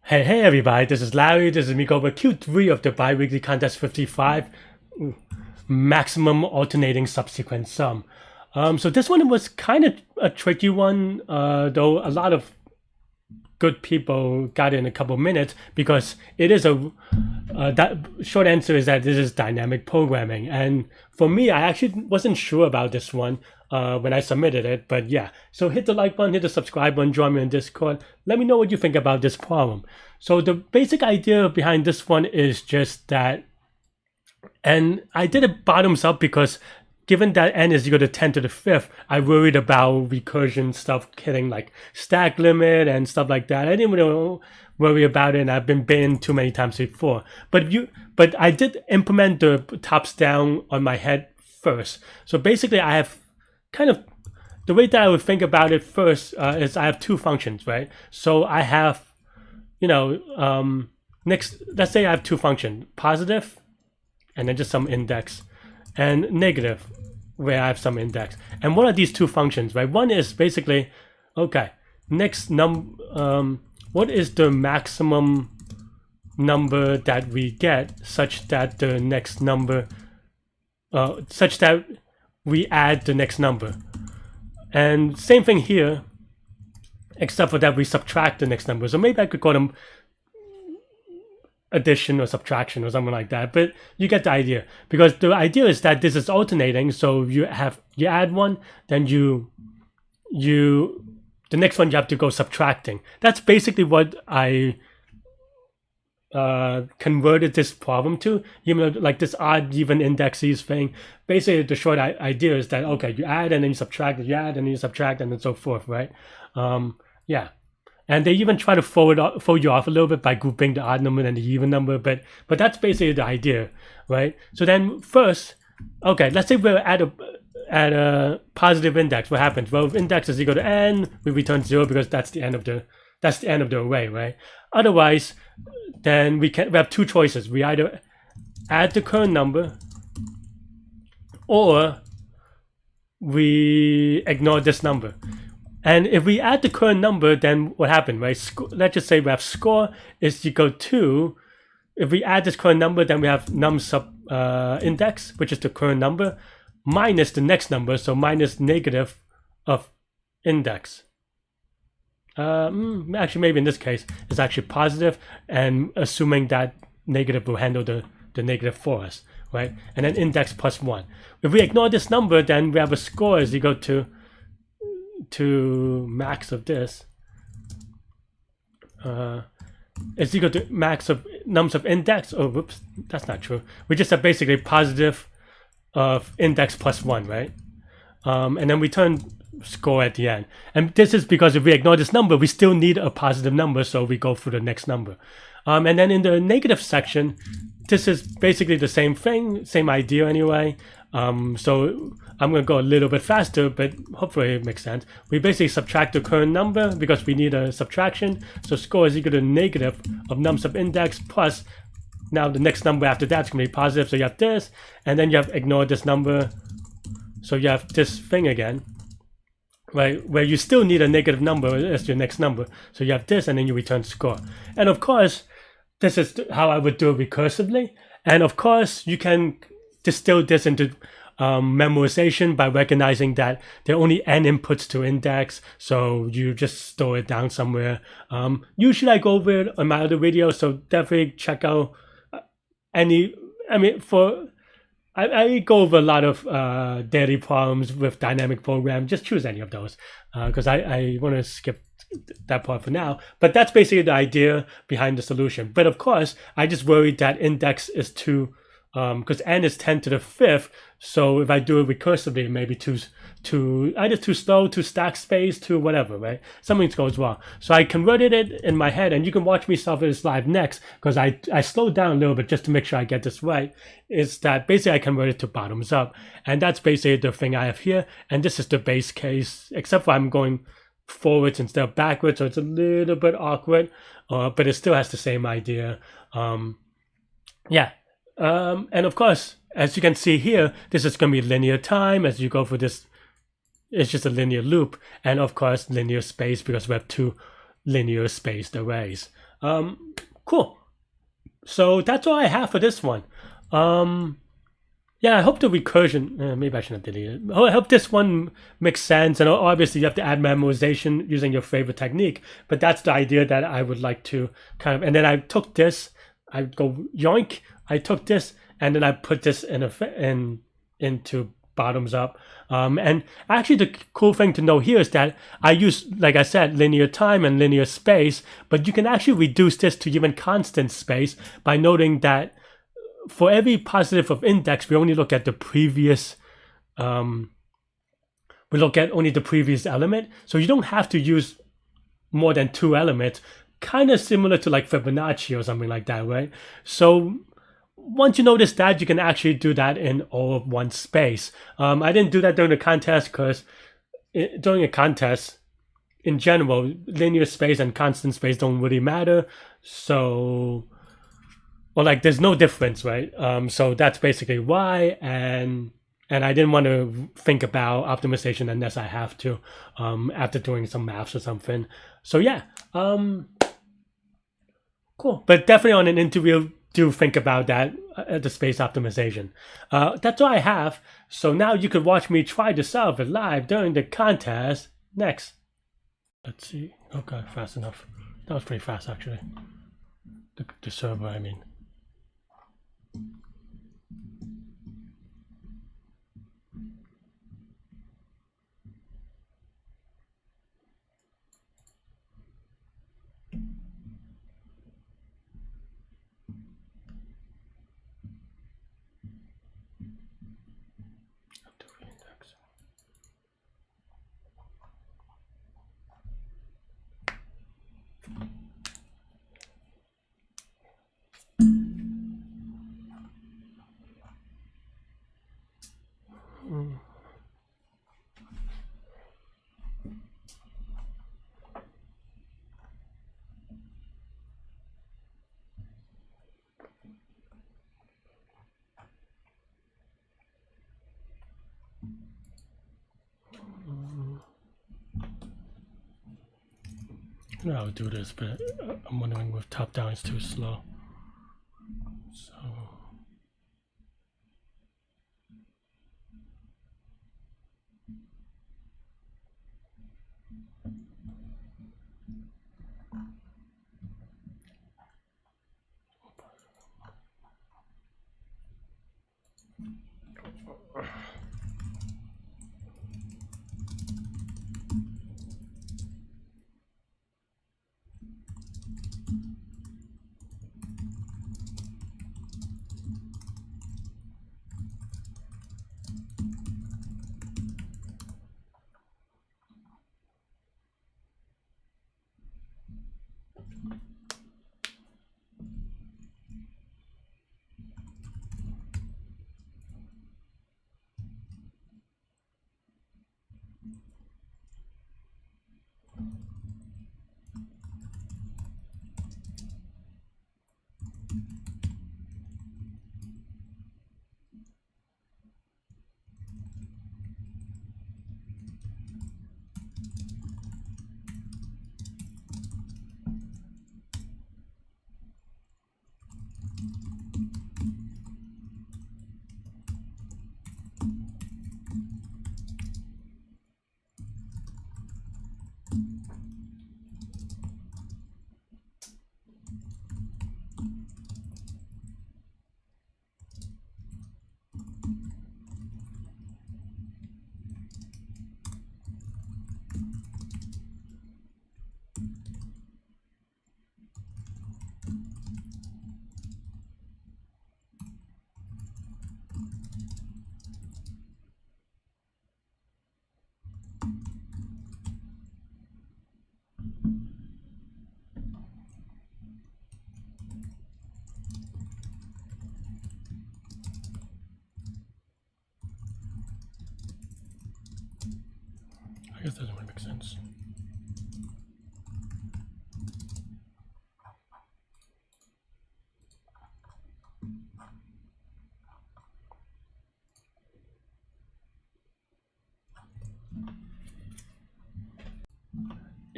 Hey everybody, this is Larry. This is me going over Q3 of the bi-weekly contest 55, maximum alternating subsequent sum. So this one was kind of a tricky one, though a lot of good people got it in a couple minutes because it is that short answer is that this is dynamic programming. And for me, I actually wasn't sure about this one when I submitted it, but yeah. So hit the like button, hit the subscribe button, join me on Discord. Let me know what you think about this problem. So the basic idea behind this one is just that, and I did it bottoms up because given that n is equal to 10 to the fifth, I worried about recursion stuff hitting like stack limit and stuff like that. I didn't really worry about it, and I've been banned too many times before. But I did implement the tops down on my head first. So basically, I have kind of the way that I would think about it first is I have two functions, right? So I have, next, let's say I have two functions, positive, and then just some index, and negative, where I have some index. And what are these two functions, right? One is basically, okay, what is the maximum number that we get such that the next number, such that we add the next number. And same thing here, except for that we subtract the next number. So maybe I could call them addition or subtraction or something like that, but you get the idea, because the idea is that this is alternating. So you add one, then the next one you have to go subtracting. That's basically what I converted this problem to, like this odd even indexes thing. Basically the short idea is that, okay, you add and then you subtract, you add and then you subtract, and then so forth, right? Yeah. And they even try to fold you off a little bit by grouping the odd number and the even number, but that's basically the idea, right? So then first, okay, let's say we're at a positive index. What happens? Well, if index is equal to n, we return 0 because that's the end of the array, right? Otherwise, then we have two choices. We either add the current number, or we ignore this number. And if we add the current number, then what happened, right? Let's just say we have score is equal to, if we add this current number, then we have num sub index, which is the current number, minus the next number, so minus negative of index. Actually, maybe in this case, it's actually positive, and assuming that negative will handle the negative for us, right? And then index plus 1. If we ignore this number, then we have a score is equal to max of this is equal to max of nums of index. Oh, whoops, that's not true. We just have basically positive of index plus 1, right? And then we turn score at the end. And this is because if we ignore this number, we still need a positive number, so we go for the next number. And then in the negative section, this is basically the same thing, same idea anyway. So I'm going to go a little bit faster, but hopefully it makes sense. We basically subtract the current number because we need a subtraction. So score is equal to negative of num sub index plus, now the next number after that is going to be positive. So you have this, and then you have ignored this number. So you have this thing again, right, where you still need a negative number as your next number. So you have this, and then you return score. And of course, this is how I would do it recursively. And of course, you can distill this into memorization by recognizing that there are only n inputs to index, so you just store it down somewhere. Usually I go over it on my other videos, so definitely check out I go over a lot of daily problems with dynamic program. Just choose any of those because I want to skip that part for now. But that's basically the idea behind the solution. But of course, I just worried that index is too, because n is 10 to the fifth, so if I do it recursively, it may be either too slow, too stack space, too whatever, right? Something goes wrong. So I converted it in my head, and you can watch me solve this live next, because I slowed down a little bit just to make sure I get this right. Is that basically I converted to bottoms up, and that's basically the thing I have here, and this is the base case, except for I'm going forwards instead of backwards, so it's a little bit awkward, but it still has the same idea. Yeah. And of course, as you can see here, this is going to be linear time as you go for this. It's just a linear loop, and of course linear space because we have two linear spaced arrays. Cool. So that's all I have for this one. Yeah, I hope the recursion. Maybe I shouldn't have deleted it. I hope this one makes sense. And obviously, you have to add memorization using your favorite technique. But that's the idea that I would like to kind of. And then I took this. I go yoink. I took this, and then I put this into bottoms up. And actually, the cool thing to know here is that I use, like I said, linear time and linear space. But you can actually reduce this to even constant space by noting that for every positive of index, we only look at the previous. We look at only the previous element, so you don't have to use more than 2 elements. Kind of similar to like Fibonacci or something like that, right? So once you notice that, you can actually do that in all of one space. I didn't do that during the contest because during a contest, in general, linear space and constant space don't really matter. So. Well, like there's no difference, right? So that's basically why, and I didn't want to think about optimization unless I have to, after doing some maths or something. So yeah, cool. But definitely on an interview, do think about that, the space optimization. That's all I have. So now you could watch me try to solve it live during the contest next. Let's see. Okay, fast enough. That was pretty fast actually. The server, I mean. I would do this, but I'm wondering if top down is too slow. So. I guess that doesn't really make sense.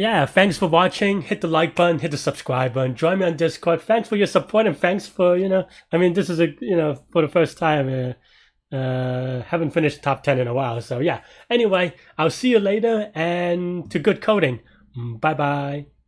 Yeah, thanks for watching. Hit the like button, hit the subscribe button. Join me on Discord. Thanks for your support and thanks for, I mean, this is for the first time. Haven't finished top 10 in a while. So yeah. Anyway, I'll see you later and to good coding. Bye bye.